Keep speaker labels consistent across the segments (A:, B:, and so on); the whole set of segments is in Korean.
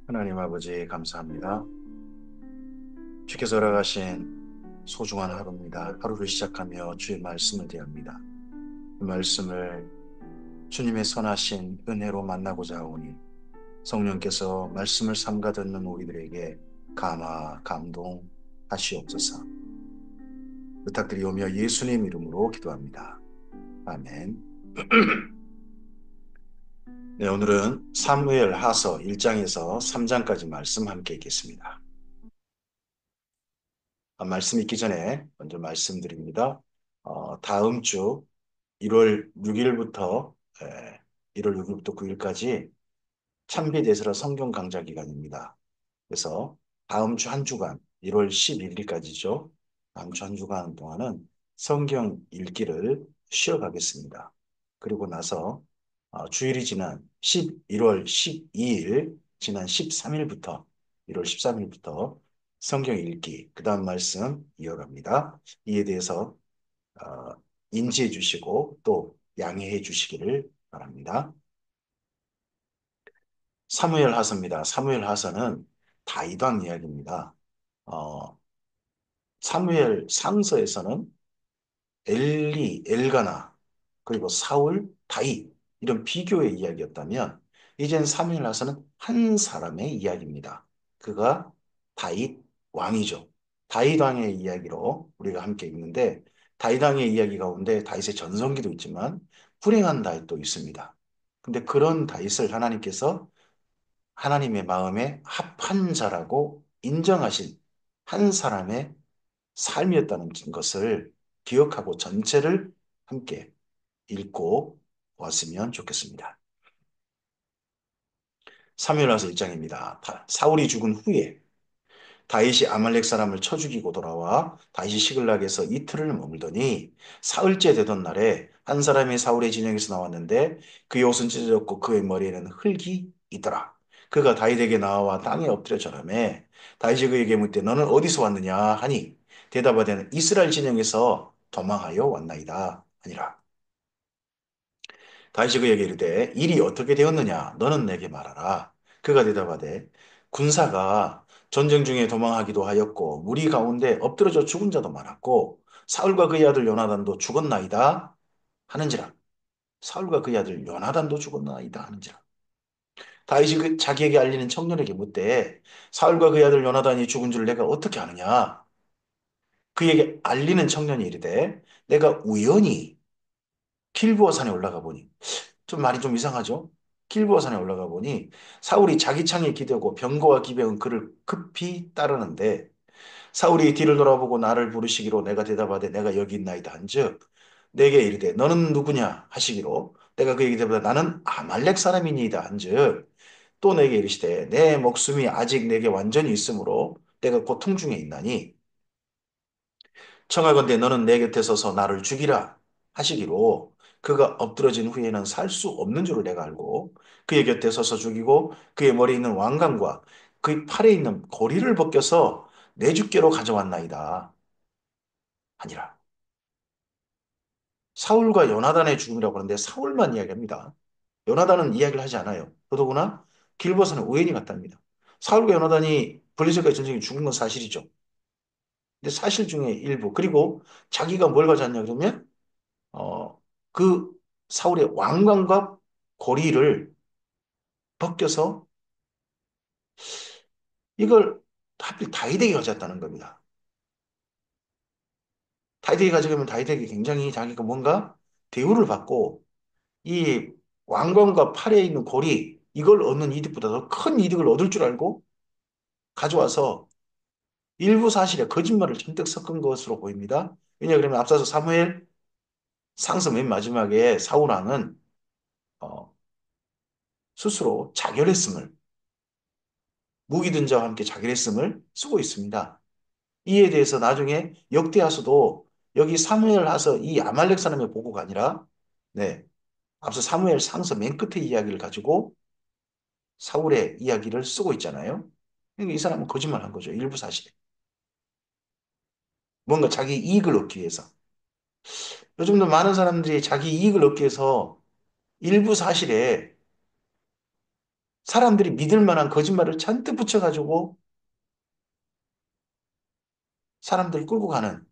A: 하나님 아버지 감사합니다. 주께서 허락하신 소중한 하루입니다. 하루를 시작하며 주의 말씀을 대합니다. 그 말씀을 주님의 선하신 은혜로 만나고자 하오니 성령께서 말씀을 삼가 듣는 우리들에게 감화, 감동하시옵소서. 부탁드리오며 예수님 이름으로 기도합니다. 아멘. 네, 오늘은 사무엘 하서 1장에서 3장까지 말씀 함께 읽겠습니다. 말씀 읽기 전에 먼저 말씀드립니다. 다음 주 1월 6일부터 1월 6일부터 9일까지 참비대세라 성경 강좌 기간입니다. 그래서 다음 주 한 주간 1월 11일까지죠. 다음 주 한 주간 동안은 성경 읽기를 쉬어가겠습니다. 그리고 나서 주일이 지난 1월 12일 지난 13일부터 1월 13일부터 성경 읽기 그 다음 말씀 이어갑니다. 이에 대해서 어, 인지해 주시고 또 양해해 주시기를 바랍니다. 사무엘 하서입니다. 사무엘 하서는 다윗 왕 이야기입니다. 어, 사무엘 상서에서는 엘리, 엘가나, 그리고 사울, 다윗 이런 비교의 이야기였다면 이젠 사무엘 하서는 한 사람의 이야기입니다. 그가 다윗 왕이죠. 다윗 왕의 이야기로 우리가 함께 읽는데 다윗 왕의 이야기 가운데 다윗의 전성기도 있지만 불행한 다윗도 있습니다. 근데 그런 다윗을 하나님께서 하나님의 마음에 합한 자라고 인정하신 한 사람의 삶이었다는 것을 기억하고 전체를 함께 읽고 왔으면 좋겠습니다. 사무엘하서 1장입니다. 사울이 죽은 후에 다윗이 아말렉 사람을 쳐 죽이고 돌아와 다윗이 시글락에서 이틀을 머물더니 사흘째 되던 날에 한 사람이 사울의 진영에서 나왔는데 그의 옷은 찢어졌고 그의 머리에는 흙이 있더라. 그가 다윗에게 나와 땅에 엎드려 절하매 다윗이 그에게 묻되 너는 어디서 왔느냐 하니 대답하되 이스라엘 진영에서 도망하여 왔나이다 아니라. 다윗이 그에게 이르되 일이 어떻게 되었느냐 너는 내게 말하라. 그가 대답하되 군사가 전쟁 중에 도망하기도 하였고 무리 가운데 엎드러져 죽은 자도 많았고 사울과 그의 아들 요나단도 죽었나이다 하는지라. 사울과 그의 아들 요나단도 죽었나이다 하는지라. 다윗이 자기에게 알리는 청년에게 묻되 사울과 그의 아들 요나단이 죽은 줄 내가 어떻게 아느냐. 그에게 알리는 청년이 이르되 내가 우연히 길보아 산에 올라가 보니 좀 말이 좀 이상하죠? 길보아 산에 올라가 보니 사울이 자기 창에 기대고 병거와 기병은 그를 급히 따르는데 사울이 뒤를 돌아보고 나를 부르시기로 내가 대답하되 내가 여기 있나이다 한즉 내게 이르되 너는 누구냐 하시기로 내가 그에게 대답하되 나는 아말렉 사람이니이다 한즉 또 내게 이르시되 내 목숨이 아직 내게 완전히 있으므로 내가 고통 중에 있나니 청하건대 너는 내 곁에 서서 나를 죽이라 하시기로 그가 엎드러진 후에는 살 수 없는 줄을 내가 알고 그의 곁에 서서 죽이고 그의 머리에 있는 왕관과 그의 팔에 있는 고리를 벗겨서 내 주께로 가져왔나이다 하니라. 사울과 요나단의 죽음이라고 하는데 사울만 이야기합니다. 요나단은 이야기를 하지 않아요. 더더구나 길보아서는 우연히 갔답니다. 사울과 요나단이 블레셋과의 전쟁에 죽은 건 사실이죠. 근데 사실 중에 일부 그리고 자기가 뭘 가져왔냐 그러면 그 사울의 왕관과 고리를 벗겨서 이걸 하필 다윗에게 가졌다는 겁니다. 다윗에게 가져가면 다윗에게 굉장히 자기가 뭔가 대우를 받고 이 왕관과 팔에 있는 고리 이걸 얻는 이득보다 더 큰 이득을 얻을 줄 알고 가져와서 일부 사실에 거짓말을 잔뜩 섞은 것으로 보입니다. 왜냐 그러면 앞서서 사무엘 상서 맨 마지막에 사울 왕은 어, 스스로 자결했음을 무기든 자와 함께 자결했음을 쓰고 있습니다. 이에 대해서 나중에 역대하서도 여기 사무엘하서 이 아말렉 사람의 보고가 아니라 네, 앞서 사무엘 상서 맨 끝에 이야기를 가지고 사울의 이야기를 쓰고 있잖아요. 그러니까 이 사람은 거짓말한 거죠. 일부 사실에. 뭔가 자기 이익을 얻기 위해서. 요즘도 많은 사람들이 자기 이익을 얻기 위해서 일부 사실에 사람들이 믿을 만한 거짓말을 잔뜩 붙여가지고 사람들 끌고 가는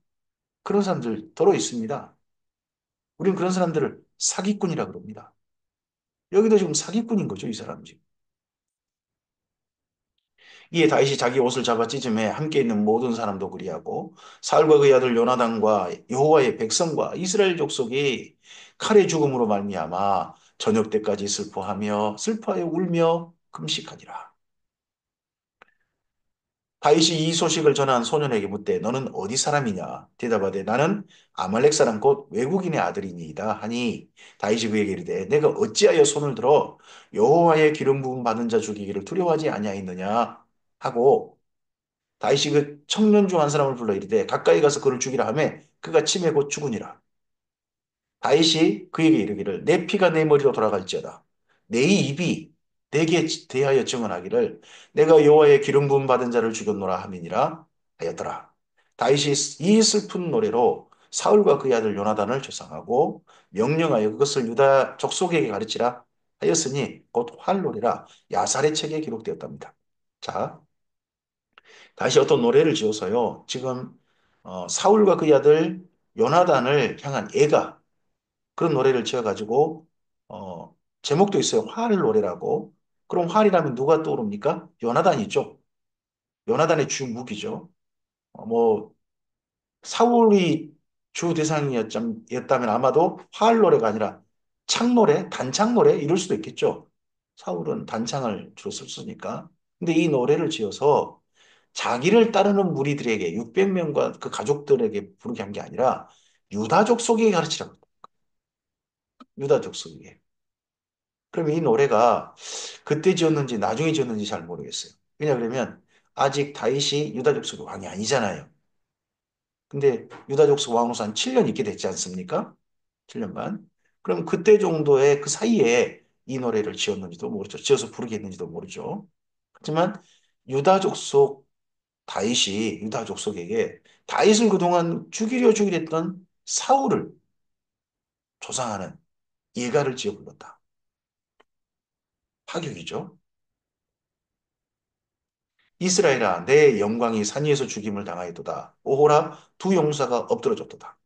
A: 그런 사람들 더러 있습니다. 우리는 그런 사람들을 사기꾼이라 그럽니다. 여기도 지금 사기꾼인 거죠, 이 사람 지금. 이에 다윗이 자기 옷을 잡아 찢음에 함께 있는 모든 사람도 그리하고 사울과 그의 아들 요나단과 여호와의 백성과 이스라엘 족속이 칼의 죽음으로 말미암아 저녁 때까지 슬퍼하여 울며 금식하니라. 다윗이 이 소식을 전한 소년에게 묻되 너는 어디 사람이냐? 대답하되 나는 아말렉 사람 곧 외국인의 아들이니이다 하니 다윗이 그에게 이르되 내가 어찌하여 손을 들어 여호와의 기름 부음 받은 자 죽이기를 두려워하지 아니하였느냐 하고 다윗이 그 청년 중 한 사람을 불러 이르되 가까이 가서 그를 죽이라 하매 그가 치매 곧 죽으니라. 다윗이 그에게 이르기를 내 피가 내 머리로 돌아갈지어다. 내 입이 내게 대하여 증언하기를 내가 여호와의 기름 부음 받은 자를 죽였노라 함이니라 하였더라. 다윗이 이 슬픈 노래로 사울과 그의 아들 요나단을 조상하고 명령하여 그것을 유다 족속에게 가르치라 하였으니 곧 활노래라 야살의 책에 기록되었답니다. 자, 다시 어떤 노래를 지어서요. 지금 사울과 그의 아들 요나단을 향한 애가 그런 노래를 지어가지고 제목도 있어요. 활 노래라고. 그럼 활이라면 누가 떠오릅니까? 요나단이죠. 요나단의 주 무기죠. 뭐 사울이 주 대상이었다면 아마도 활 노래가 아니라 창 노래, 단창 노래 이럴 수도 있겠죠. 사울은 단창을 주로 썼으니까. 근데 이 노래를 지어서 자기를 따르는 무리들에게 600명과 그 가족들에게 부르게 한 게 아니라 유다족 속에게 가르치라고. 유다족 속에게. 그럼 이 노래가 그때 지었는지 나중에 지었는지 잘 모르겠어요. 왜냐 그러면 아직 다윗이 유다족 속의 왕이 아니잖아요. 근데 유다족 속 왕으로서 한 7년 있게 됐지 않습니까? 7년 반. 그럼 그때 정도의 그 사이에 이 노래를 지었는지도 모르죠. 지어서 부르게 했는지도 모르죠. 하지만 유다족 속 다윗이 유다족 속에게 다윗을 그동안 죽이려 했던 사울을 조상하는 예가를 지어 불렀다. 파격이죠. 이스라엘아, 내 영광이 산 위에서 죽임을 당하였도다. 오호라, 두 용사가 엎드러졌도다.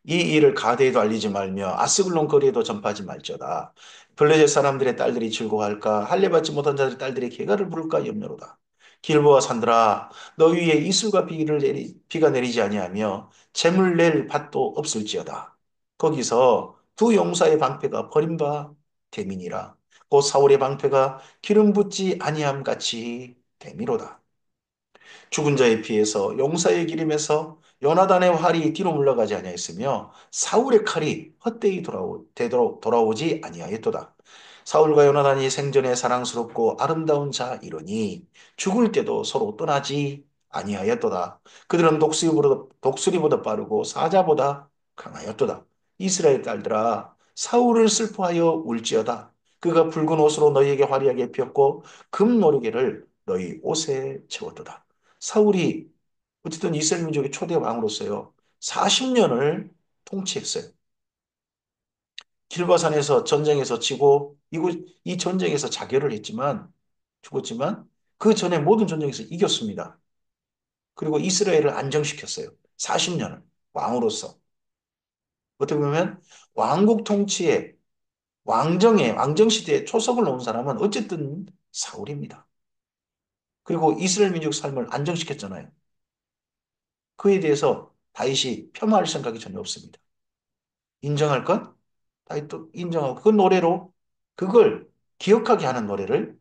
A: 이 일을 가드에도 알리지 말며 아스글론 거리에도 전파하지 말지어다. 블레셋 사람들의 딸들이 즐거워할까? 할례 받지 못한 자들의 딸들이 개가를 부를까 염려로다. 길보아 산들아, 너 위에 이슬과 비가 내리지 아니하며 재물 낼 밭도 없을지어다. 거기서 두 용사의 방패가 버림바 대민이라. 곧 사울의 방패가 기름 붓지 아니함 같이 대미로다. 죽은 자의 피에서 용사의 기름에서 요나단의 활이 뒤로 물러가지 아니하였으며 사울의 칼이 헛되이 되도록 돌아오지 아니하였도다. 사울과 요나단이 생전에 사랑스럽고 아름다운 자이러니 죽을 때도 서로 떠나지 아니하였도다. 그들은 독수리보다 빠르고 사자보다 강하였도다. 이스라엘 딸들아 사울을 슬퍼하여 울지어다. 그가 붉은 옷으로 너희에게 화려하게 입혔고 금 노르개를 너희 옷에 채웠도다. 사울이 어쨌든 이스라엘 민족의 초대 왕으로서요. 40년을 통치했어요. 길바산에서 전쟁에서 지고 이 전쟁에서 자결을 했지만 죽었지만 그 전에 모든 전쟁에서 이겼습니다. 그리고 이스라엘을 안정시켰어요. 40년을 왕으로서. 어떻게 보면 왕국 통치에 왕정 시대에 초석을 놓은 사람은 어쨌든 사울입니다. 그리고 이스라엘 민족 삶을 안정시켰잖아요. 그에 대해서 다윗이 폄하할 생각이 전혀 없습니다. 인정할 건 다윗도 인정하고 그 노래로 그걸 기억하게 하는 노래를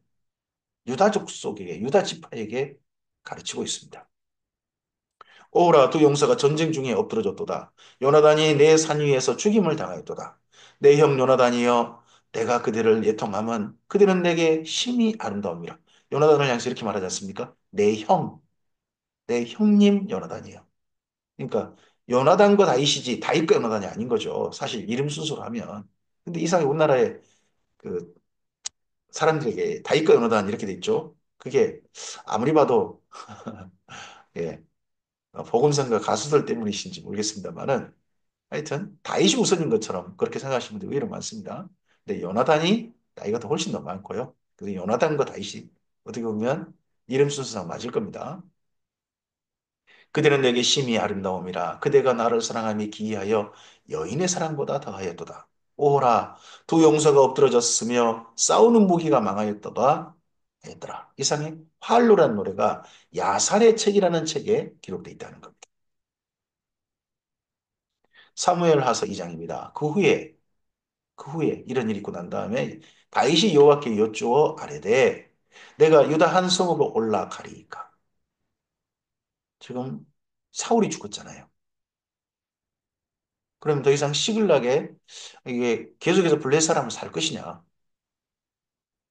A: 유다족 속에게 유다 지파에게 가르치고 있습니다. 오라 두 용사가 전쟁 중에 엎드러졌도다. 요나단이 내 산 위에서 죽임을 당하였도다. 내 형 요나단이여 내가 그들을 예통함은 그들은 내게 심히 아름다움이라. 요나단을 향해서 이렇게 말하지 않습니까? 내 형님 요나단이여. 그러니까 요나단과 다윗이지 다윗과 요나단이 아닌 거죠. 사실 이름 순서로 하면. 근데 이상하게 우리나라에 그 사람들에게 다윗과 요나단 이렇게 돼 있죠. 그게 아무리 봐도 예, 복음성가 가수들 때문이신지 모르겠습니다만은 하여튼 다윗이 우선인 것처럼 그렇게 생각하시는 분들이 의외로 많습니다. 근데 요나단이 나이가 더 훨씬 더 많고요. 그래서 요나단과 다윗이 어떻게 보면 이름 순서상 맞을 겁니다. 그대는 내게 심히 아름다움이라 그대가 나를 사랑함이 기이하여 여인의 사랑보다 더하였도다. 오호라 두 용서가 엎드러졌으며 싸우는 무기가 망하였도다 했더라. 이상의 활로라는 노래가 야살의 책이라는 책에 기록되어 있다는 겁니다. 사무엘하서 2장입니다. 그 후에 이런 일이 있고 난 다음에 다윗이 여호와께 여쭈어 아뢰되 내가 유다 한 성읍으로 올라가리이까. 지금 사울이 죽었잖아요. 그러면 더 이상 시글락에 이게 계속해서 블레셋 사람을 살 것이냐?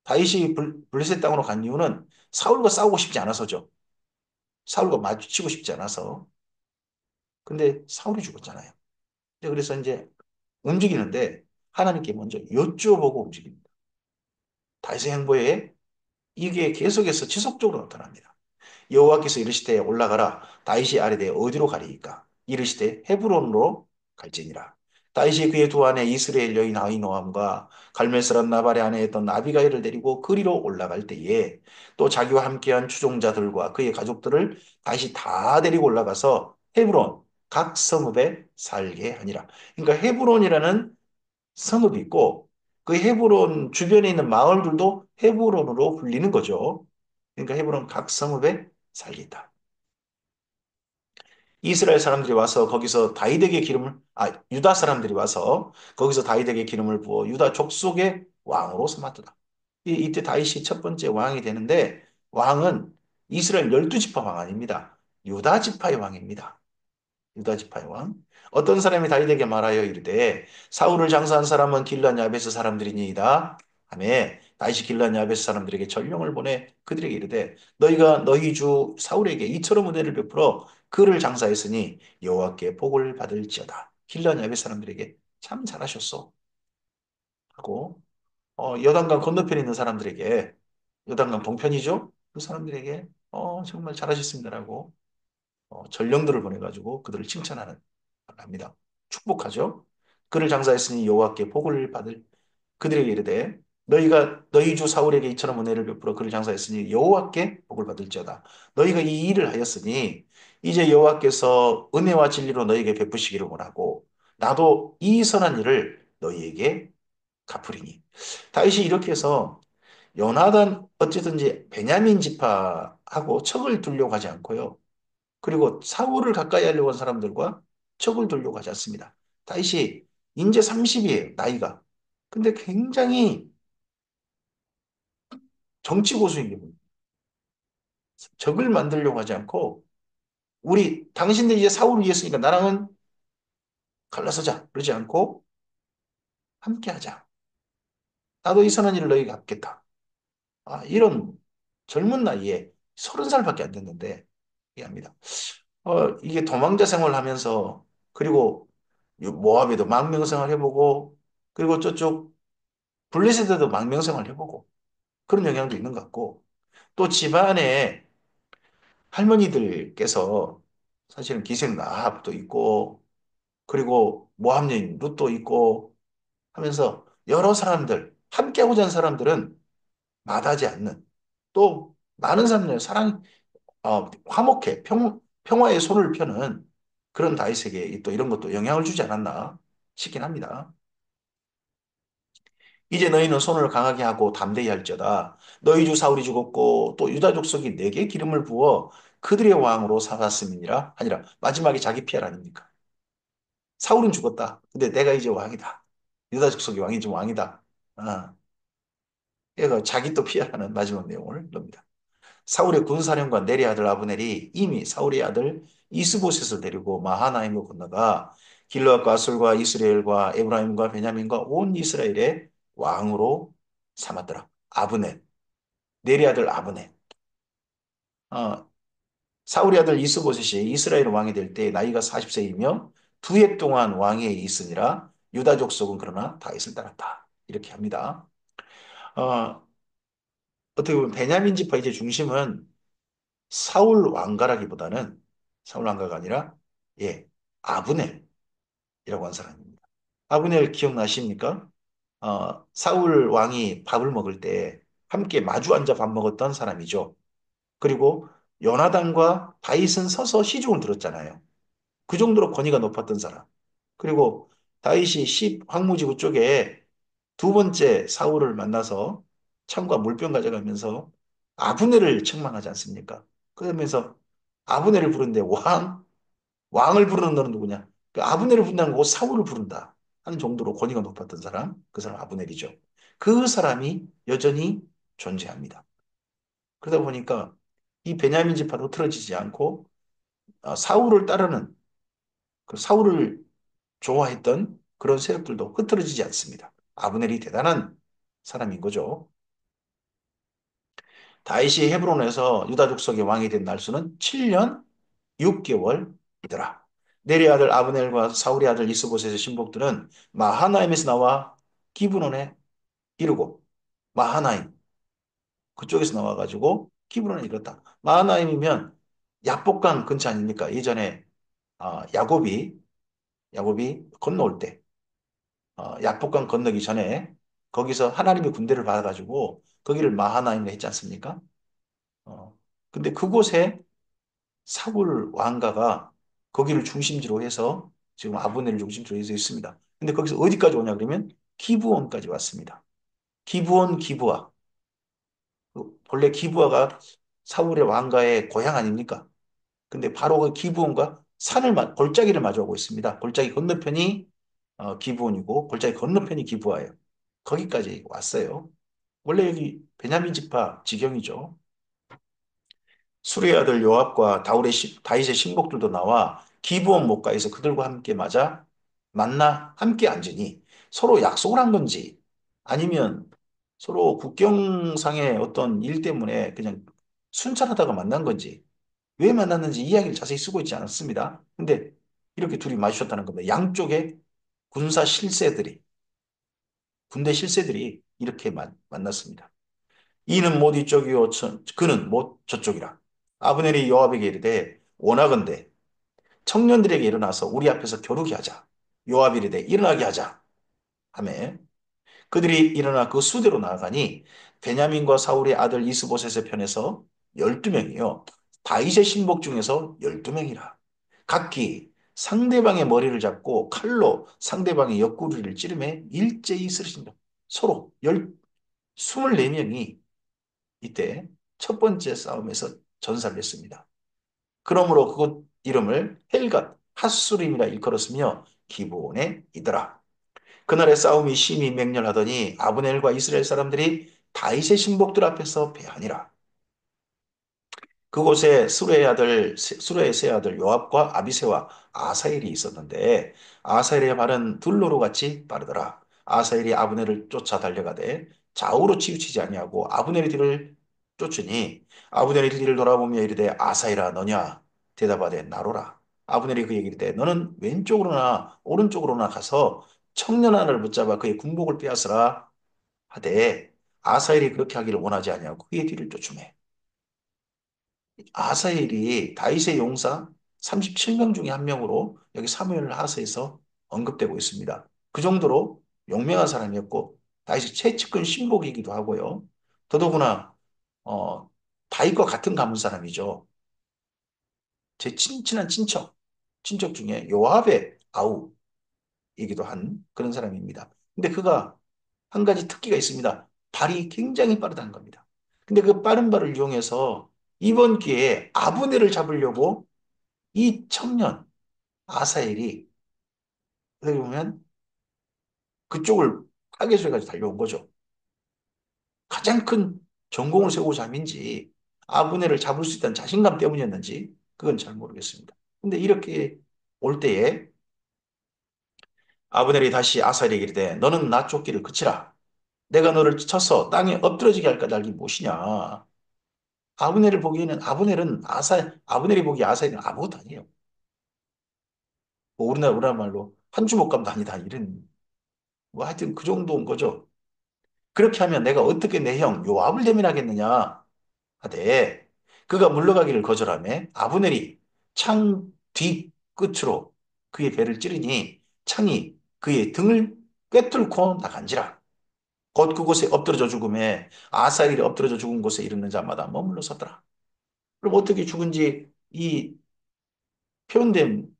A: 다윗이 블레셋 땅으로 간 이유는 사울과 싸우고 싶지 않아서죠. 사울과 마주치고 싶지 않아서. 근데 사울이 죽었잖아요. 그래서 이제 움직이는데 하나님께 먼저 여쭈어보고 움직입니다. 다윗의 행보에 이게 계속해서 지속적으로 나타납니다. 여호와께서 이르시되 올라가라 다윗이 아뢰되 어디로 가리이까 이르시되 헤브론으로 갈지니라. 다윗이 그의 두 아내 이스라엘 여인 아히노함과 갈멜 사람 나발의 아내였던 아비가일을 데리고 그리로 올라갈 때에 또 자기와 함께한 추종자들과 그의 가족들을 다시 다 데리고 올라가서 헤브론 각 성읍에 살게 하니라. 그러니까 헤브론이라는 성읍이 있고 그 헤브론 주변에 있는 마을들도 헤브론으로 불리는 거죠. 그러니까 헤브론 각 성읍에 살겠다. 이스라엘 사람들이 와서 거기서 다윗에게 유다 사람들이 와서 거기서 다윗에게 기름을 부어 유다 족속의 왕으로 삼았더라. 이때 다윗이 첫 번째 왕이 되는데 왕은 이스라엘 12지파 왕 아닙니다. 유다 지파의 왕입니다. 유다 지파의 왕. 어떤 사람이 다윗에게 말하여 이르되 사울을 장사한 사람은 길르앗 야베스 사람들이니이다. 하매 다윗이 길르앗 야베스 사람들에게 전령을 보내 그들에게 이르되 너희가 너희 주 사울에게 이처럼 은혜를 베풀어 그를 장사했으니 여호와께 복을 받을지어다. 길르앗 야베스 사람들에게 참 잘하셨소 하고 여단강 건너편에 있는 사람들에게 여단강 동편이죠. 그 사람들에게 정말 잘하셨습니다라고 전령들을 보내가지고 그들을 칭찬하는 합니다. 축복하죠. 그를 장사했으니 여호와께 복을 받을 그들에게 이르되 너희가 너희 주 사울에게 이처럼 은혜를 베풀어 그를 장사했으니 여호와께 복을 받을지어다. 너희가 이 일을 하였으니 이제 여호와께서 은혜와 진리로 너희에게 베푸시기를 원하고 나도 이 선한 일을 너희에게 갚으리니. 다윗이 이렇게 해서 요나단 어쨌든지 베냐민 지파하고 척을 두려고 하지 않고요. 그리고 사울을 가까이 하려고 한 사람들과 척을 두려고 하지 않습니다. 다윗이 인제 30이에요, 나이가. 근데 굉장히 정치 고수인 게 뭐예요? 적을 만들려고 하지 않고 당신들 이제 사울을 이겼으니까 나랑은 갈라서자 그러지 않고 함께 하자. 나도 이 선한 일을 너희에게 갚겠다. 이런 젊은 나이에 30살밖에 안 됐는데 얘기합니다. 이게 도망자 생활을 하면서 그리고 모압에도 망명생활 해보고 그리고 저쪽 블레셋에도 망명생활 해보고 그런 영향도 있는 것 같고 또 집안에 할머니들께서 사실은 기생 나합도 있고 그리고 모함 여인 룻도 있고 하면서 여러 사람들 함께하고자 하는 사람들은 마다하지 않는 또 많은 사람들 화목해 평화의 손을 펴는 그런 다윗에게 또 이런 것도 영향을 주지 않았나 싶긴 합니다. 이제 너희는 손을 강하게 하고 담대히 할지어다. 너희 주 사울이 죽었고 또 유다 족속이 내게 기름을 부어 그들의 왕으로 삼았음이니라 하니라. 마지막에 자기 피할 아닙니까? 사울은 죽었다. 근데 내가 이제 왕이다. 유다 족속이 왕이지 왕이다. 아, 얘가 자기 또 피하라는 마지막 내용을 넣습니다. 사울의 군사령관 네리 아들 아브넬이 이미 사울의 아들 이스보셋을 데리고 마하나임으로 건너가 길르앗과 아술과 이스라엘과 에브라임과 베냐민과 온 이스라엘의 왕으로 삼았더라. 아브넬, 네리 아들 아브넬. 어, 사울의 아들 이스보셋이 이스라엘 왕이 될 때 나이가 40세이며 두 해 동안 왕위에 있으니라 유다 족속은 그러나 다윗을 따랐다. 이렇게 합니다. 어, 어떻게 보면 베냐민 지파 이제 중심은 사울 왕가라기보다는 사울 왕가가 아니라 예, 아브넬이라고 한 사람입니다. 아브넬 기억나십니까? 사울 왕이 밥을 먹을 때 함께 마주 앉아 밥 먹었던 사람이죠. 그리고 요나단과 다윗은 서서 시중을 들었잖아요. 그 정도로 권위가 높았던 사람. 그리고 다윗이 황무지구 쪽에 두 번째 사울을 만나서 창과 물병 가져가면서 아브넬을 책망하지 않습니까? 그러면서 아브넬을 부르는데 왕을 부르는 너는 누구냐? 그 아브넬을 부른다는 거고 사울을 부른다 하는 정도로 권위가 높았던 사람, 그 사람 아브넬이죠. 그 사람이 여전히 존재합니다. 그러다 보니까 이 베냐민 지파도 틀어지지 않고 사울을 따르는 그 사울을 좋아했던 그런 세력들도 흐트러지지 않습니다. 아브넬이 대단한 사람인 거죠. 다윗이 헤브론에서 유다 족속의 왕이 된 날수는 7년 6개월이더라. 네리 아들 아브넬과 사울의 아들 이스보셋의 신복들은 마하나임에서 나와 기브론에 이르고 마하나임 그쪽에서 나와가지고 기브론에 이르렀다. 마하나임이면 야복강 근처 아닙니까? 예전에 야곱이 건너올 때 야복강 건너기 전에 거기서 하나님의 군대를 받아가지고 거기를 마하나임으로 했지 않습니까? 어, 근데 그곳에 사울 왕가가 거기를 중심지로 해서 지금 아브넬을 중심지로 해서 있습니다. 근데 거기서 어디까지 오냐 그러면 기브온까지 왔습니다. 기브온 기브아. 본래 기브아가 사울의 왕가의 고향 아닙니까? 근데 바로 그 기브온과 골짜기를 마주하고 있습니다. 골짜기 건너편이 기브온이고 골짜기 건너편이 기브아예요. 거기까지 왔어요. 원래 여기 베냐민 지파 지경이죠. 수리의 아들 요압과 다윗의 신복들도 나와 기브온 못가에서 그들과 함께 만나 함께 앉으니 서로 약속을 한 건지 아니면 서로 국경상의 어떤 일 때문에 그냥 순찰하다가 만난 건지 왜 만났는지 이야기를 자세히 쓰고 있지 않았습니다. 근데 이렇게 둘이 마주쳤다는 겁니다. 양쪽에 군사 실세들이 군대 실세들이 이렇게 만났습니다. 이는 못 이쪽이요 그는 못 저쪽이라. 아브넬이 요압에게 이르되 원하건대 청년들에게 일어나서 우리 앞에서 겨루게 하자. 요압이 이르되 일어나게 하자. 하매 그들이 일어나 그 수대로 나아가니 베냐민과 사울의 아들 이스보셋의 편에서 12명이요. 다윗의 신복 중에서 12명이라. 각기 상대방의 머리를 잡고 칼로 상대방의 옆구리를 찌르매 일제히 쓰러진다. 서로 24명이 이때 첫 번째 싸움에서 전사를 했습니다. 그러므로 그곳 이름을 헬갓 핫수림이라 일컬었으며 기브온에 이더라. 그날의 싸움이 심히 맹렬하더니 아브넬과 이스라엘 사람들이 다윗의 신복들 앞에서 패하니라. 그곳에 수레의 세 아들 요압과 아비새와 아사엘이 있었는데 아사엘의 발은 둘로로 같이 빠르더라. 아사엘이 아브넬을 쫓아 달려가되 좌우로 치우치지 아니하고 아브넬의 뒤를 쫓으니 아브넬이 뒤를 돌아보며 이르되 아사엘아 너냐 대답하되 나로라. 아브넬이 그에게 이르되 너는 왼쪽으로나 오른쪽으로나 가서 청년 하나를 붙잡아 그의 군복을 빼앗으라 하되 아사엘이 그렇게 하기를 원하지 아니하고 그의 뒤를 쫓으매 아사엘이 다윗의 용사 37명 중에 한 명으로 여기 사무엘 하서에서 언급되고 있습니다. 그 정도로 용맹한 사람이었고 다윗의 최측근 신복이기도 하고요. 더더구나 어, 다윗과 같은 가문 사람이죠. 제 친친한 친척 중에 요압의 아우이기도 한 그런 사람입니다. 근데 그가 한 가지 특기가 있습니다. 발이 굉장히 빠르다는 겁니다. 근데 그 빠른 발을 이용해서 이번 기회에 아브넬을 잡으려고 이 청년 아사엘이 어떻게 보면 그쪽을 타겟으로 해가지고 달려온 거죠. 가장 큰 전공을 세우고 잠인지 아브넬을 잡을 수 있다는 자신감 때문이었는지 그건 잘 모르겠습니다. 근데 이렇게 올 때에 아브넬이 다시 아사엘에게 이르되 너는 나 쫓기를 그치라. 내가 너를 쳐서 땅에 엎드러지게 할까 달기 무엇이냐. 아브넬이 보기에 아사엘은 아무것도 아니에요. 뭐 우리나라 말로 한 주먹 감도 아니다 이런 뭐 하여튼 그 정도인 거죠. 그렇게 하면 내가 어떻게 내 형 요압을 대면하겠느냐 하되 그가 물러가기를 거절하며 아브넬이 창 뒤 끝으로 그의 배를 찌르니 창이 그의 등을 꿰뚫고 나간지라. 곧 그곳에 엎드러져 죽음에 아사엘이 엎드러져 죽은 곳에 이르는 자마다 머물러 섰더라. 그럼 어떻게 죽은지 이 표현된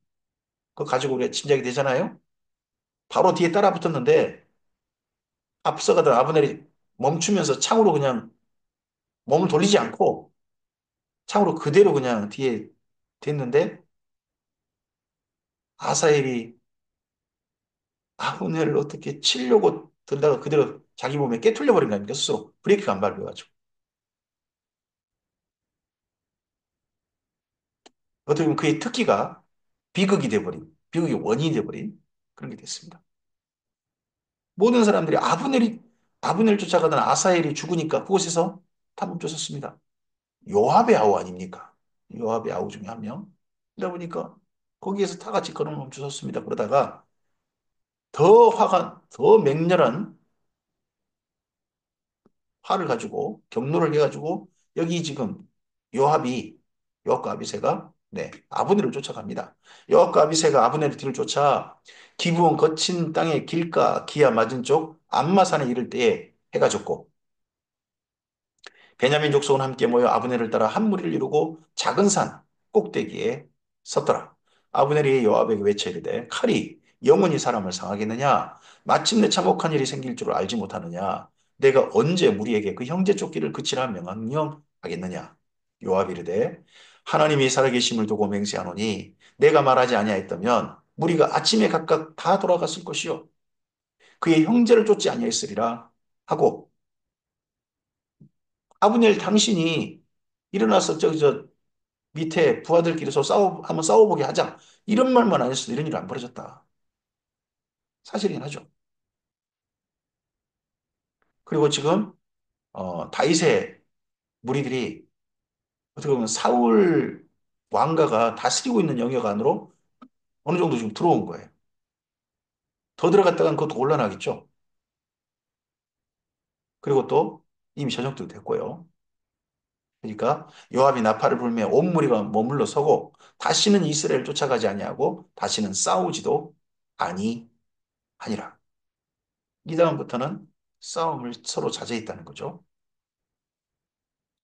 A: 거 가지고 우리가 짐작이 되잖아요. 바로 뒤에 따라 붙었는데 앞서가던 아브넬이 멈추면서 창으로 그냥 몸을 돌리지 않고 창으로 그대로 그냥 뒤에 됐는데 아사엘이 아브넬을 어떻게 치려고 들다가 그대로 자기 몸에 깨뚫려 버린 거 아닙니까? 스스로 브레이크가 안 밟혀가지고. 어떻게 보면 그의 특기가 비극이 돼버린, 비극의 원인이 돼버린 그런 게 됐습니다. 모든 사람들이 아브넬 쫓아가던 아사엘이 죽으니까 그곳에서 다 멈춰섰습니다. 요압의 아우 아닙니까? 요압의 아우 중에 한 명. 그러다 보니까 거기에서 다 같이 걸어 멈춰섰습니다. 그러다가 더 맹렬한 화를 가지고 경로를 해가지고 여기 지금 요압이 요압과 아비새가 네 아브넬을 쫓아갑니다. 요압과 아비새가 아브넬의 뒤를 쫓아 기브온 거친 땅의 길가 기야 맞은 쪽 암마산에 이를 때에 해가 졌고 베냐민 족속은 함께 모여 아브넬을 따라 한 무리를 이루고 작은 산 꼭대기에 섰더라. 아브넬이 요압에게 외쳐 이르되 칼이 영원히 사람을 상하겠느냐? 마침내 참혹한 일이 생길 줄 알지 못하느냐? 내가 언제 무리에게 그 형제 쫓기를 그치라 명령하겠느냐? 요압이 이르되 하나님이 살아계심을 두고 맹세하노니 내가 말하지 아니하였다면 무리가 아침에 각각 다 돌아갔을 것이요 그의 형제를 쫓지 아니하였으리라 하고 아브넬 당신이 일어나서 저 밑에 부하들끼리 한번 싸워보게 하자. 이런 말만 안 했어도 이런 일은 안 벌어졌다. 사실이긴 하죠. 그리고 지금 다윗의 무리들이 어떻게 보면 사울 왕가가 다스리고 있는 영역 안으로 어느 정도 지금 들어온 거예요. 더 들어갔다간 그것도 곤란하겠죠. 그리고 또 이미 저녁도 됐고요. 그러니까 요압이 나팔을 불며 온 무리가 머물러 서고 다시는 이스라엘 쫓아가지 아니하고 다시는 싸우지도 아니하니라. 이 다음부터는 싸움을 서로 자제했다는 거죠.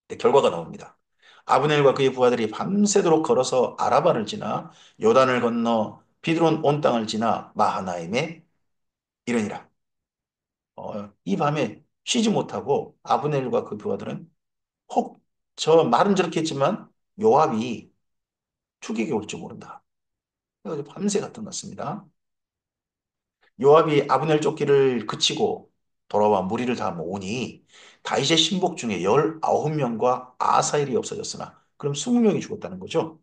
A: 네, 결과가 나옵니다. 아브넬과 그의 부하들이 밤새도록 걸어서 아라바를 지나 요단을 건너 비드론 온 땅을 지나 마하나임에 이르니라. 이 밤에 쉬지 못하고 아브넬과 그 부하들은 혹 저 말은 저렇게 했지만 요압이 추격이 올 줄 모른다. 그래서 밤새 갔던 것 같습니다. 요압이 아브넬 쫓기를 그치고 돌아와 무리를 다 모으니 다윗의 신복 중에 19명과 아사엘이 없어졌으나 그럼 20명이 죽었다는 거죠.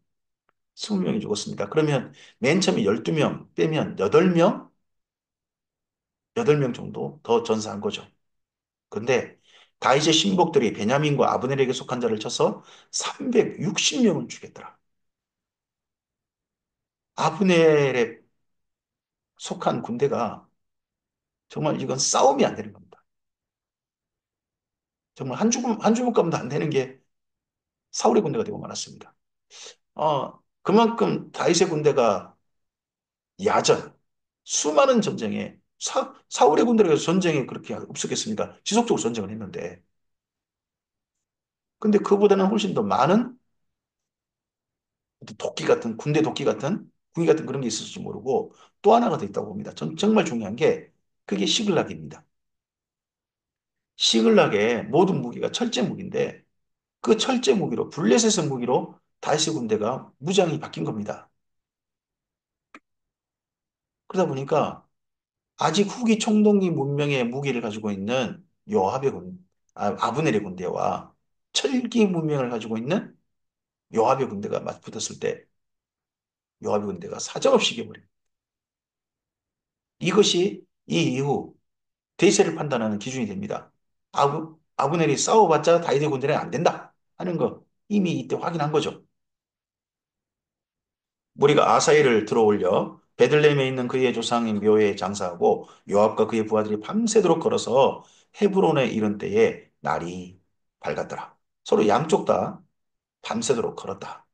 A: 20명이 죽었습니다. 그러면 맨 처음에 12명 빼면 8명? 8명 정도 더 전사한 거죠. 근데 다윗의 신복들이 베냐민과 아브넬에게 속한 자를 쳐서 360명을 죽였더라. 아브넬에 속한 군대가 정말 이건 싸움이 안 되는 겁니다. 정말 한 주먹 가면도 안 되는 게 사울의 군대가 되고 말았습니다. 그만큼 다윗의 군대가 야전, 수많은 전쟁에 사울의 군대가 전쟁에 그렇게 없었겠습니까? 지속적으로 전쟁을 했는데. 근데 그보다는 훨씬 더 많은 도끼 같은, 군대 도끼 같은, 구기 같은 그런 게 있을지 모르고 또 하나가 더 있다고 봅니다. 정말 중요한 게 그게 시글락입니다. 시글락의 모든 무기가 철제 무기인데 그 철제 무기로, 블레셋의 무기로 다윗의 군대가 무장이 바뀐 겁니다. 그러다 보니까 아직 후기 청동기 문명의 무기를 가지고 있는 아브넬의 군대와 철기 문명을 가지고 있는 요압의 군대가 맞붙었을 때 요압의 군대가 사정없이 이겨버립니다. 이것이 이 이후 대세를 판단하는 기준이 됩니다. 아브넬이 싸워봤자 다윗의 군대는 안 된다 하는 거 이미 이때 확인한 거죠. 무리가 아사엘을 들어올려 베들레헴에 있는 그의 조상인 묘에 장사하고 요압과 그의 부하들이 밤새도록 걸어서 헤브론에 이른 때에 날이 밝았더라. 서로 양쪽 다 밤새도록 걸었다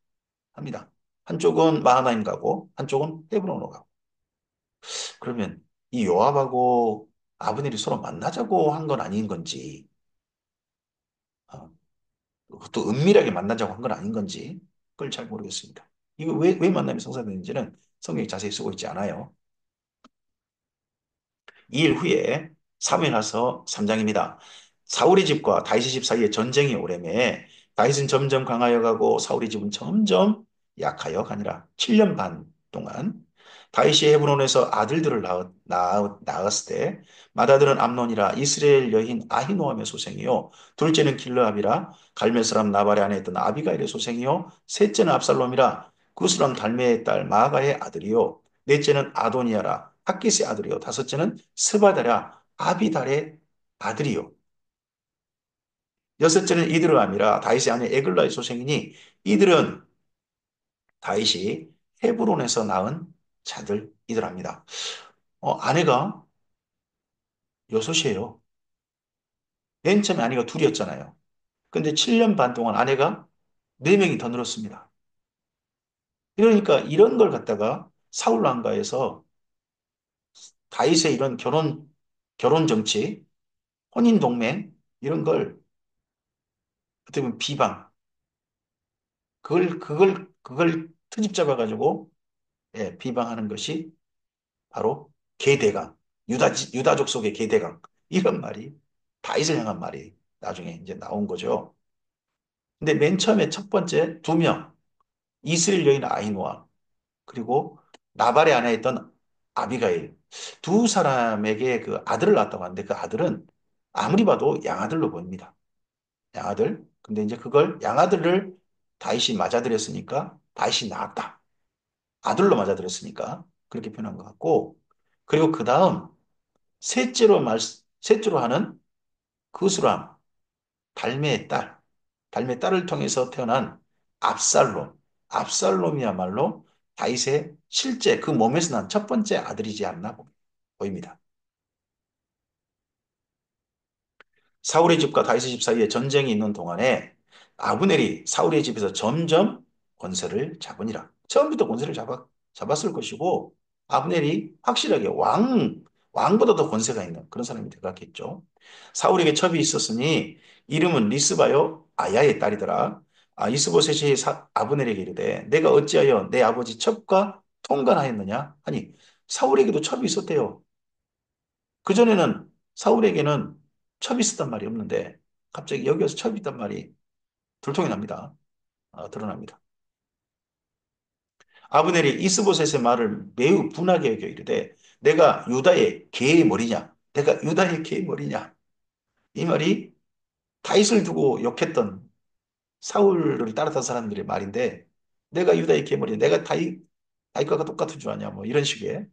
A: 합니다. 한쪽은 마하나임 가고 한쪽은 헤브론으로 가고. 그러면 이 요압하고 아브넬이 서로 만나자고 한 건 아닌 건지, 어, 또 은밀하게 만나자고 한 건 아닌 건지, 그걸 잘 모르겠습니다. 이거 왜 만남이 성사되는지는 성경이 자세히 쓰고 있지 않아요. 2일 후에 사무엘하서 3장입니다. 사울의 집과 다윗의 집 사이에 전쟁이 오래매 다윗은 점점 강하여 가고 사울의 집은 점점 약하여 가니라. 7년 반 동안 다윗이 헤브론에서 아들들을 낳았을 때 맏아들은 암논이라 이스라엘 여인 아히노함의 소생이요 둘째는 길르압이라 갈멜 사람 나발의 아내 였던 아비가일의 소생이요 셋째는 압살롬이라 구스람 달메의 딸 마아가의 아들이요 넷째는 아도니아라 학기스의 아들이요 다섯째는 스바다라 아비달의 아들이요 여섯째는 이드르암이라 다윗의 아내 에글라의 소생이니 이들은 다윗이 헤브론에서 낳은 자들이더랍니다. 아내가 여섯이에요. 맨 처음에 아내가 둘이었잖아요. 근데 7년 반 동안 아내가 네명이 더 늘었습니다. 그러니까 이런 걸 갖다가 사울 왕가에서 다윗의 이런 결혼 정치, 혼인 동맹 이런 걸 어떻게 보면 비방, 그걸 트집 잡아가지고 예, 비방하는 것이 바로 계대강, 유다족 속의 계대강 이런 말이 다윗을 향한 말이 나중에 이제 나온 거죠. 근데 맨 처음에 첫 번째 두 명, 이스라엘 여인 아히노아 그리고 나발의 아내였던 아비가일 두 사람에게 그 아들을 낳았다고 하는데 그 아들은 아무리 봐도 양아들로 보입니다. 양아들. 근데 이제 그걸 양아들을 다윗이 맞아들였으니까 다윗이 낳았다. 아들로 맞아들였으니까 그렇게 표현한 것 같고 그리고 그 다음 셋째로 하는 그수람 달메의 딸 달메의 딸을 통해서 태어난 압살롬 압살롬이야말로 다윗의 실제 그 몸에서 난 첫 번째 아들이지 않나 보입니다. 사울의 집과 다윗의 집 사이에 전쟁이 있는 동안에 아브넬이 사울의 집에서 점점 권세를 잡으니라. 처음부터 권세를 잡았을 것이고 아브넬이 확실하게 왕보다 더 권세가 있는 그런 사람이 되었겠죠. 사울에게 첩이 있었으니 이름은 리스바요 아야의 딸이더라. 이스보셋이 아브넬에게 이르되 내가 어찌하여 내 아버지 첩과 통관하였느냐? 아니 사울에게도 첩이 있었대요. 그전에는 사울에게는 첩이 있었단 말이 없는데 갑자기 여기서 첩이 있단 말이 들통이 납니다. 드러납니다. 아브넬이 이스보셋의 말을 매우 분하게 여겨 이르되 내가 유다의 개의 머리냐? 내가 유다의 개의 머리냐? 이 말이 다윗을 두고 욕했던 사울을 따랐던 사람들의 말인데 내가 유다의 개의 머리냐? 내가 다윗과 똑같은 줄 아냐? 뭐 이런 식의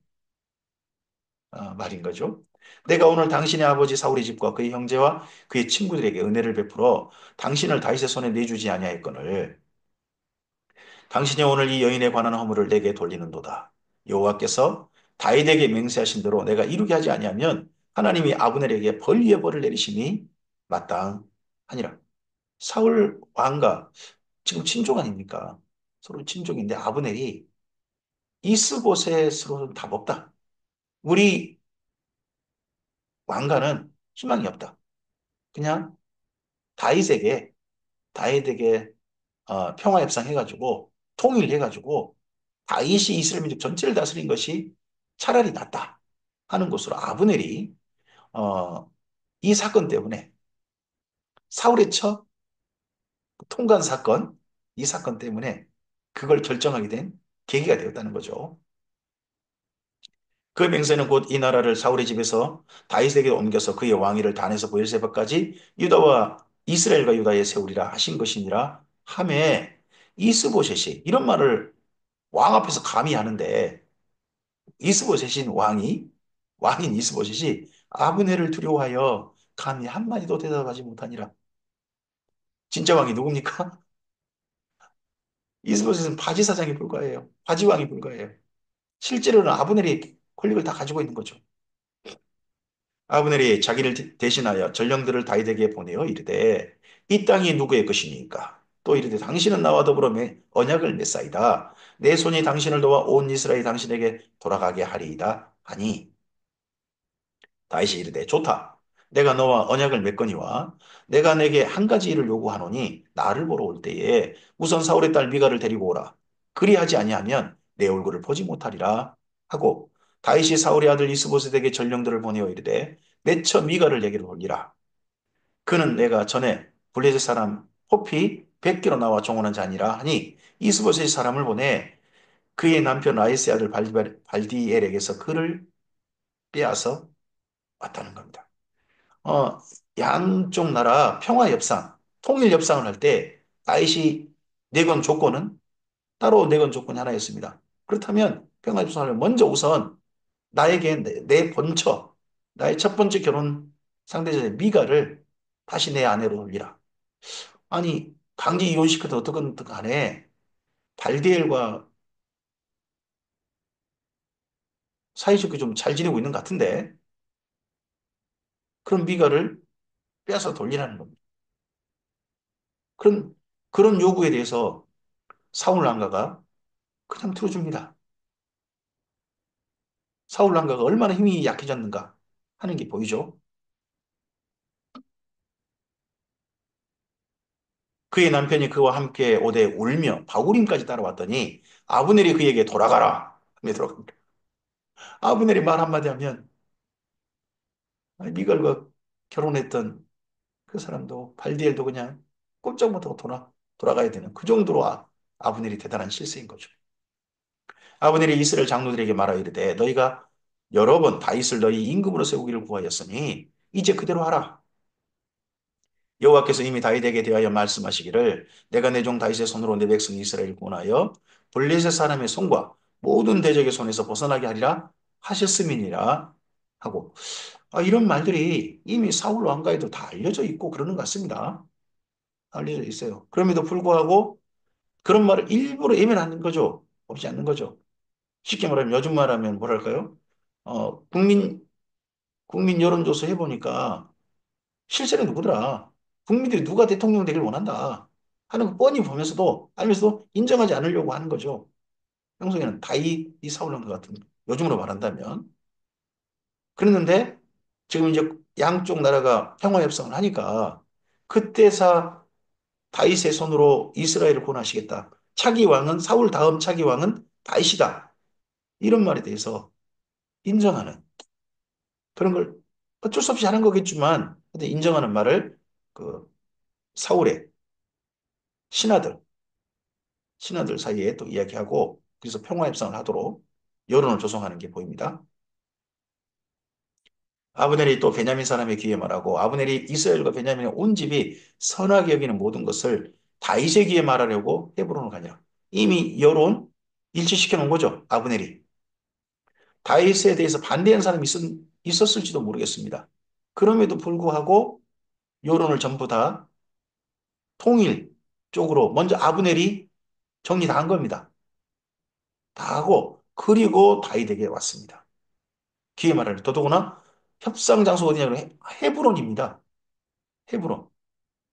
A: 말인 거죠. 내가 오늘 당신의 아버지 사울의 집과 그의 형제와 그의 친구들에게 은혜를 베풀어 당신을 다윗의 손에 내주지 아니하였거늘 당신이 오늘 이 여인에 관한 허물을 내게 돌리는도다. 여호와께서 다윗에게 맹세하신 대로 내가 이루게 하지 아니하면 하나님이 아브넬에게 벌 위에 벌을 내리심이 마땅하니라. 사울 왕과 지금 친족 아닙니까? 서로 친족인데 아브넬이 이스보셋으로는 답 없다. 우리 왕가는 희망이 없다. 그냥 다윗에게 다윗에게 평화 협상해가지고 통일해가지고 다윗이 이스라엘 민족 전체를 다스린 것이 차라리 낫다 하는 것으로 아브넬이 어, 이 사건 때문에 사울의 처 통관 사건 이 사건 때문에 그걸 결정하게 된 계기가 되었다는 거죠. 그 맹세는 곧 이 나라를 사울의 집에서 다윗에게 옮겨서 그의 왕위를 단에서 브엘세바까지 유다와 이스라엘과 유다에 세우리라 하신 것이니라 하매 이스보셋이 이런 말을 왕 앞에서 감히 하는데 이스보셋인 왕인 이스보셋이 아브넬을 두려워하여 감히 한마디도 대답하지 못하니라. 진짜 왕이 누굽니까? 이스보셋은 바지사장이 불과해요. 바지왕이 불과해요. 실제로는 아브넬이 권력을 다 가지고 있는 거죠. 아브넬이 자기를 대신하여 전령들을 다윗에게 보내어 이르되 이 땅이 누구의 것이니까 또 이르되 당신은 나와 더불어 언약을 맺사이다 내 손이 당신을 도와 온 이스라엘이 당신에게 돌아가게 하리이다 하니 다윗이 이르되 좋다. 내가 너와 언약을 맺거니와 내가 내게 한 가지 일을 요구하노니 나를 보러 올 때에 우선 사울의 딸 미가를 데리고 오라. 그리하지 아니하면 내 얼굴을 보지 못하리라 하고 다윗이 사울의 아들 이스보셋에게 전령들을 보내어 이르되 내처 미가를 내게로 올리라. 그는 내가 전에 블레셋 사람 호피 100개로 나와 종원한 자니라 하니 이스보셋 사람을 보내 그의 남편 라이스의 아들 발디엘에게서 그를 빼앗아 왔다는 겁니다. 어, 양쪽 나라 평화 협상, 통일 협상을 할 때 다윗이 내건 조건은 따로 내건 조건이 하나였습니다. 그렇다면 평화 협상을 먼저 우선 나에게 내 본처, 나의 첫 번째 결혼 상대자의 미가를 다시 내 아내로 돌리라. 아니, 강제 이혼시켜도 어떻건 간에 발디엘과 사이좋게 좀 잘 지내고 있는 것 같은데 그런 미가를 빼앗아 돌리라는 겁니다. 그런, 그런 요구에 대해서 사울 왕가가 그냥 들어줍니다. 사울 왕가가 얼마나 힘이 약해졌는가 하는 게 보이죠. 그의 남편이 그와 함께 오되 울며 바구림까지 따라왔더니 아브넬이 그에게 돌아가라 하며 들어갑니다. 아브넬이 말 한마디 하면 미갈과 결혼했던 그 사람도 발디엘도 그냥 꼼짝 못하고 돌아가야 되는 그 정도로 아브넬이 대단한 실세인 거죠. 아브넬이 이스라엘 장로들에게 말하 이르되 너희가 여러 번 다윗을 너희 임금으로 세우기를 구하였으니 이제 그대로 하라. 여호와께서 이미 다윗에게 대하여 말씀하시기를 내가 내 종 다윗의 손으로 내 백성 이스라엘을 구원하여 블레셋 사람의 손과 모든 대적의 손에서 벗어나게 하리라 하셨음이니라 하고 이런 말들이 이미 사울 왕가에도 다 알려져 있고 그러는 것 같습니다. 알려져 있어요. 그럼에도 불구하고 그런 말을 일부러 예면하는 거죠. 없지 않는 거죠. 쉽게 말하면 요즘 말하면 뭐랄까요? 국민 여론조사 해보니까 실세는 누구더라? 국민들이 누가 대통령 되길 원한다 하는 거 뻔히 보면서도 알면서도 인정하지 않으려고 하는 거죠. 평소에는 다윗이 사울왕 같은 요즘으로 말한다면 그랬는데 지금 이제 양쪽 나라가 평화 협상을 하니까 그때사 다윗의 손으로 이스라엘을 구원하시겠다. 차기 왕은 사울 다음 차기 왕은 다윗이다. 이런 말에 대해서 인정하는 그런 걸 어쩔 수 없이 하는 거겠지만 근데 인정하는 말을 그 사울의 신하들 신하들 사이에 또 이야기하고 그래서 평화 협상을 하도록 여론을 조성하는 게 보입니다. 아브넬이 또 베냐민 사람의 귀에 말하고 아브넬이 이스라엘과 베냐민의 온 집이 선하게 여기는 모든 것을 다윗의 귀에 말하려고 헤브론을 가니라. 이미 여론 일치시켜 놓은 거죠. 아브넬이. 다윗에 대해서 반대하는 사람이 있었을지도 모르겠습니다. 그럼에도 불구하고 여론을 전부 다 통일 쪽으로 먼저 아브넬이 정리 다 한 겁니다. 다 하고 그리고 다윗에게 왔습니다. 기회 말하는 더더구나 협상 장소 어디냐면 헤브론입니다. 헤브론.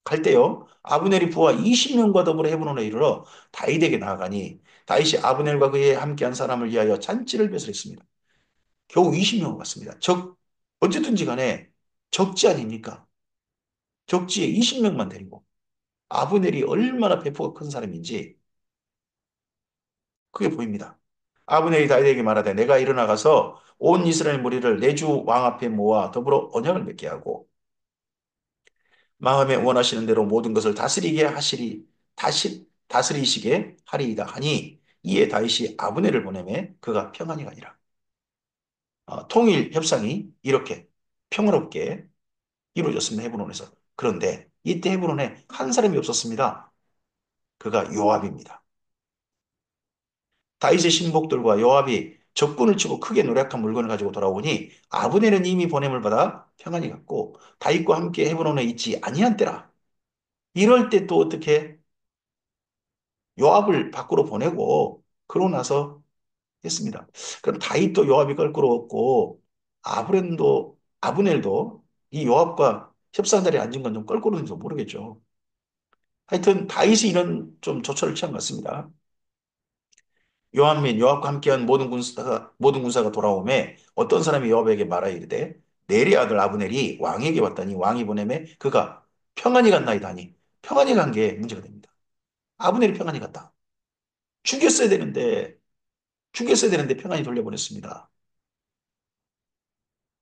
A: 갈 때요. 아브넬이 부하 20명과 더불어 헤브론에 이르러 다윗에게 나아가니 다윗이 아브넬과 그의 함께한 사람을 위하여 잔치를 배설했습니다. 겨우 20명을 갔습니다. 어쨌든지 간에 적지 아닙니까? 적지에 20명만 데리고 아브넬이 얼마나 배포가 큰 사람인지 그게 보입니다. 아브넬이 다윗에게 말하되 내가 일어나가서 온 이스라엘 무리를 내 주 왕 앞에 모아 더불어 언약을 맺게 하고 마음에 원하시는 대로 모든 것을 다스리시게 하리이다 하니 이에 다윗이 아브넬을 보내매 그가 평안히 가니라. 통일 협상이 이렇게 평화롭게 이루어졌습니다. 헤브론에서. 그런데 이때 헤브론에 한 사람이 없었습니다. 그가 요압입니다. 다윗의 신복들과 요압이 적군을 치고 크게 노력한 물건을 가지고 돌아오니 아브넬은 이미 보냄을 받아 평안히 갔고 다윗과 함께 헤브론에 있지 아니한 때라. 이럴 때 또 어떻게 요압을 밖으로 보내고 그러고 나서 했습니다. 그럼 다윗도 요압이 껄끄러웠고 아브넬도 이 요압과 협상 자리에 앉은 건 좀 껄끄러운지도 모르겠죠. 하여튼 다윗이 이런 좀 조처를 취한 것 같습니다. 요압과 함께한 모든 군사가 돌아오매 어떤 사람이 요압에게 말하여 이르되 네리 아들 아브넬이 왕에게 왔더니 왕이 보내매 그가 평안히 갔나이다 하니 평안히 간 게 문제가 됩니다. 아브넬이 평안히 갔다. 죽였어야 되는데 죽였어야 되는데 평안히 돌려보냈습니다.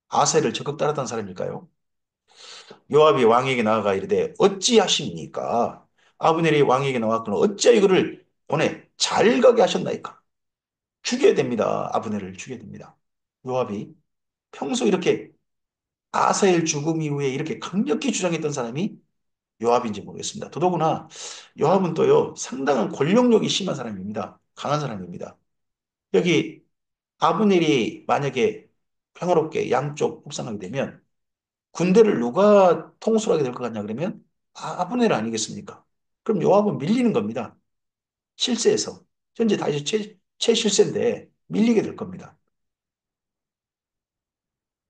A: 아세를 적극 따랐던 사람일까요? 요압이 왕에게 나아가 이르되 어찌하십니까? 아브넬이 왕에게 나왔거늘 어찌하여 이거를 보내 잘 가게 하셨나이까? 죽여야 됩니다. 아브넬을 죽여야 됩니다. 요압이 평소 이렇게 아사엘 죽음 이후에 이렇게 강력히 주장했던 사람이 요압인지 모르겠습니다. 더더구나 요압은 또요 상당한 권력욕이 심한 사람입니다. 강한 사람입니다. 여기 아브넬이 만약에 평화롭게 양쪽 협상하게 되면 군대를 누가 통솔하게 될 것 같냐 그러면 아브넬 아니겠습니까? 그럼 요압은 밀리는 겁니다. 실세에서. 현재 다시 최실세인데 밀리게 될 겁니다.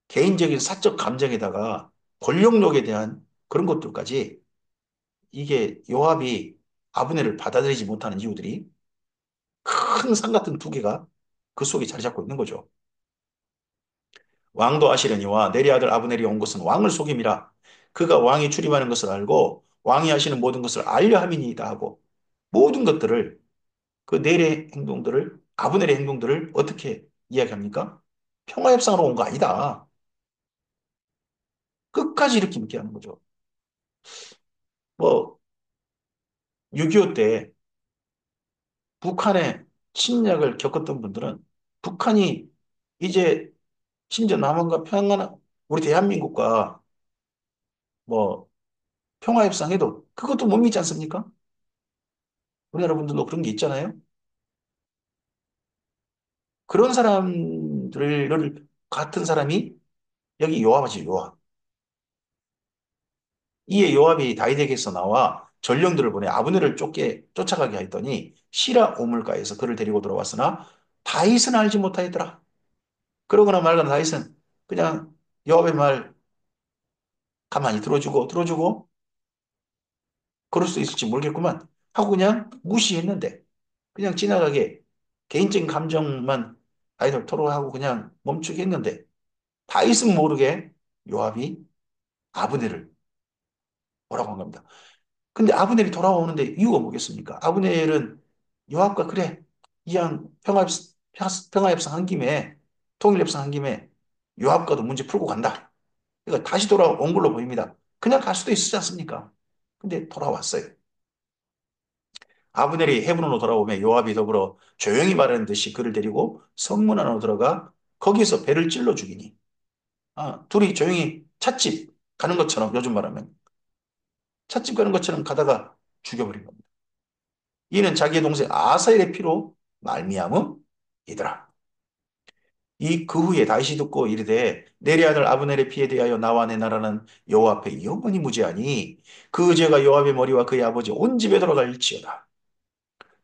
A: 개인적인 사적 감정에다가 권력욕에 대한 그런 것들까지 이게 요압이 아브넬을 받아들이지 못하는 이유들이 큰 산 같은 두 개가 그 속에 자리 잡고 있는 거죠. 왕도 아시려니와 내리 아들 아브넬이 온 것은 왕을 속임이라 그가 왕이 출임하는 것을 알고 왕이 하시는 모든 것을 알려 함이니이다 하고 모든 것들을 그 넬의 행동들을 아브넬의 행동들을 어떻게 이야기합니까? 평화협상으로 온 거 아니다. 끝까지 이렇게 믿게 하는 거죠. 뭐 6.25 때 북한의 침략을 겪었던 분들은 북한이 이제 심지어 남한과 평안 우리 대한민국과 뭐 평화협상해도 그것도 못 믿지 않습니까? 우리나라 분들도 그런 게 있잖아요. 그런 사람들을 같은 사람이 여기 요압이지 요압. 이에 요압이 다윗에게서 나와 전령들을 보내 아브넬을 쫓아가게 하였더니 시라 오물가에서 그를 데리고 돌아왔으나 다윗은 알지 못하였더라. 그러거나 말거나 다윗은 그냥 요압의 말 가만히 들어주고 그럴 수 있을지 모르겠구만 하고 그냥 무시했는데 그냥 지나가게 개인적인 감정만 다윗을 토로하고 그냥 멈추게 했는데 다윗은 모르게 요압이 아브넬을 뭐라고 한 겁니다. 근데 아브넬이 돌아오는데 이유가 뭐겠습니까? 아브넬은 요압과 그래 이왕 평화협상 한 김에 통일협상 한 김에 요압과도 문제 풀고 간다. 그러니까 다시 돌아온 걸로 보입니다. 그냥 갈 수도 있지 않습니까? 근데 돌아왔어요. 아브넬이 헤브론으로 돌아오며 요압이 더불어 조용히 말하는 듯이 그를 데리고 성문 안으로 들어가 거기서 배를 찔러 죽이니 둘이 조용히 찻집 가는 것처럼 요즘 말하면 찻집 가는 것처럼 가다가 죽여버린 겁니다. 이는 자기의 동생 아사엘의 피로 말미암음이더라. 이 그 후에 다윗이 듣고 이르되 내리 아들 아브넬의 피에 대하여 나와 내 나라는 여호와 앞에 영원히 무죄하니 그 죄가 요압의 머리와 그의 아버지 온 집에 돌아갈지어다.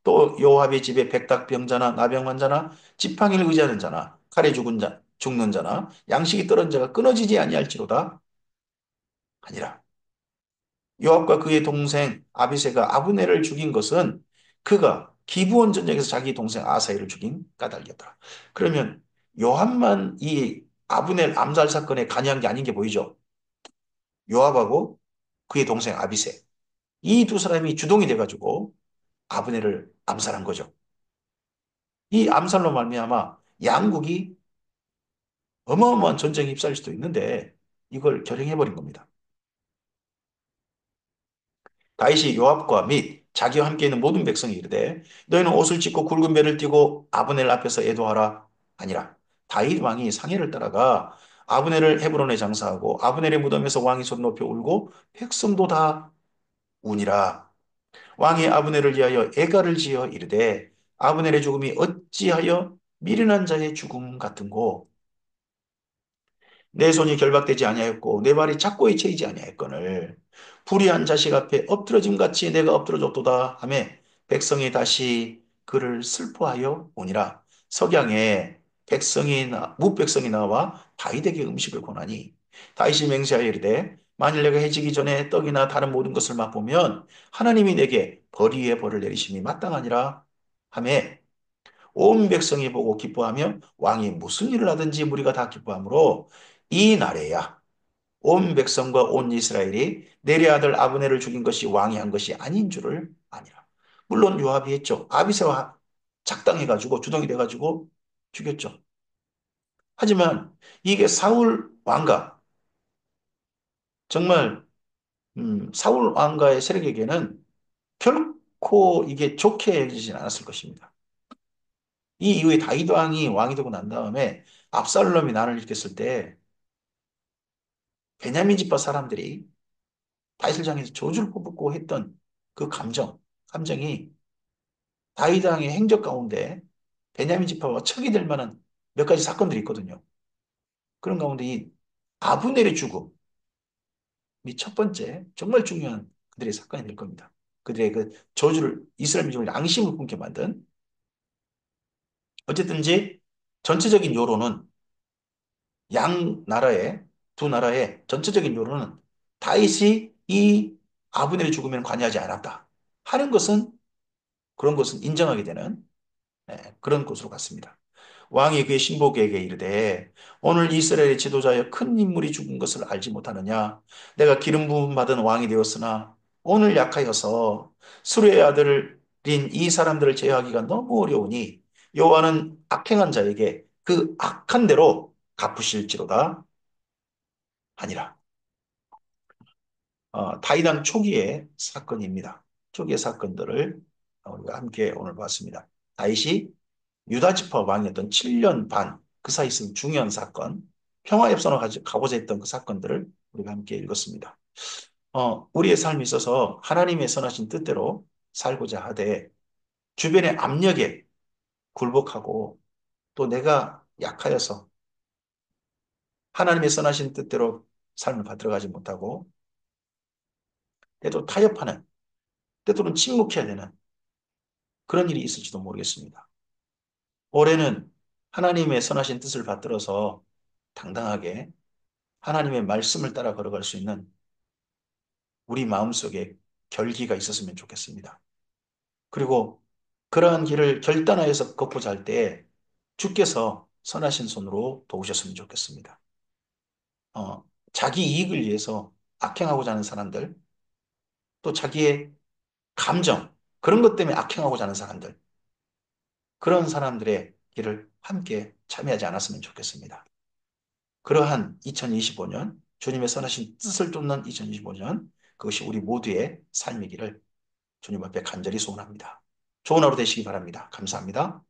A: 또 요압의 집에 백닥병자나 나병 환자나 지팡이를 의지하는 자나 칼에 죽는 자나 양식이 떨어진 자가 끊어지지 아니할지로다 아니라 요압과 그의 동생 아비새가 아브넬을 죽인 것은 그가 기브온 전쟁에서 자기 동생 아사엘을 죽인 까닭이었더라. 그러면 요압만 이 아브넬 암살 사건에 관여한 게 아닌 게 보이죠? 요압하고 그의 동생 아비새. 이 두 사람이 주동이 돼가지고 아브넬을 암살한 거죠. 이 암살로 말미암아 양국이 어마어마한 전쟁에 휩싸일 수도 있는데 이걸 결행해버린 겁니다. 다윗이 요압과 및 자기와 함께 있는 모든 백성이 이르되 너희는 옷을 찢고 굵은 배를 띠고 아브넬 앞에서 애도하라 아니라 다윗 왕이 상해를 따라가 아브넬을 헤브론에 장사하고 아브넬의 무덤에서 왕이 손 높여 울고 백성도 다 우니라. 왕이 아브넬을 위하여 애가를 지어 이르되 아브넬의 죽음이 어찌하여 미련한 자의 죽음 같은고 내 손이 결박되지 아니하였고 내 발이 착고에 채이지 아니하였거늘 불의한 자식 앞에 엎드러짐 같이 내가 엎드러졌도다 하며 백성이 다시 그를 슬퍼하여 오니라. 석양에 무백성이 나와 다윗에게 음식을 권하니 다윗이 맹세하여 이르되 만일 내가 해지기 전에 떡이나 다른 모든 것을 맛보면 하나님이 내게 벌 위에 벌을 내리심이 마땅하니라 하며 온 백성이 보고 기뻐하며 왕이 무슨 일을 하든지 무리가 다 기뻐하므로 이 날에야 온 백성과 온 이스라엘이 내리 아들 아브넬을 죽인 것이 왕이 한 것이 아닌 줄을 아니라. 물론 요압이 했죠. 아비새와 작당해가지고 주동이 돼가지고 죽였죠. 하지만 이게 사울 왕가, 정말 사울 왕가의 세력에게는 결코 이게 좋게 여기진 않았을 것입니다. 이 이후에 다윗 왕이 왕이 되고 난 다음에 압살롬이 난을 일으켰을 때 베냐민 집파 사람들이 다윗을 향해서 저주를 퍼붓고 했던 그 감정이 다윗 왕의 행적 가운데 베냐민 지파와 척이 될 만한 몇 가지 사건들이 있거든요. 그런 가운데 이 아브넬의 죽음이 첫 번째 정말 중요한 그들의 사건이 될 겁니다. 그들의 그 저주를 이스라엘 민족을 양심을 품게 만든 어쨌든지 전체적인 여론은 양 나라의 두 나라의 전체적인 여론은 다윗이 이 아브넬의 죽음에는 관여하지 않았다 하는 것은 그런 것은 인정하게 되는 그런 것으로 갔습니다. 왕이 그의 신복에게 이르되 오늘 이스라엘의 지도자여 큰 인물이 죽은 것을 알지 못하느냐? 내가 기름 부음 받은 왕이 되었으나 오늘 약하여서 수르의 아들인 이 사람들을 제어하기가 너무 어려우니 여호와는 악행한 자에게 그 악한 대로 갚으실지로다 하니라. 다이당 초기의 사건입니다. 초기의 사건들을 우리가 함께 오늘 봤습니다. 다윗이 유다 지파 왕이었던 7년 반, 그 사이 있은 중요한 사건, 평화협정을 가고자 했던 그 사건들을 우리가 함께 읽었습니다. 우리의 삶에 있어서 하나님의 선하신 뜻대로 살고자 하되 주변의 압력에 굴복하고 또 내가 약하여서 하나님의 선하신 뜻대로 삶을 받들어가지 못하고 때도 타협하는, 때로는 침묵해야 되는 그런 일이 있을지도 모르겠습니다. 올해는 하나님의 선하신 뜻을 받들어서 당당하게 하나님의 말씀을 따라 걸어갈 수 있는 우리 마음속에 결기가 있었으면 좋겠습니다. 그리고 그러한 길을 결단하여서 걷고자 할 때 주께서 선하신 손으로 도우셨으면 좋겠습니다. 자기 이익을 위해서 악행하고자 하는 사람들, 또 자기의 감정, 그런 것 때문에 악행하고자 하는 사람들, 그런 사람들의 길을 함께 참여하지 않았으면 좋겠습니다. 그러한 2025년, 주님의 선하신 뜻을 쫓는 2025년, 그것이 우리 모두의 삶이기를 주님 앞에 간절히 소원합니다. 좋은 하루 되시기 바랍니다. 감사합니다.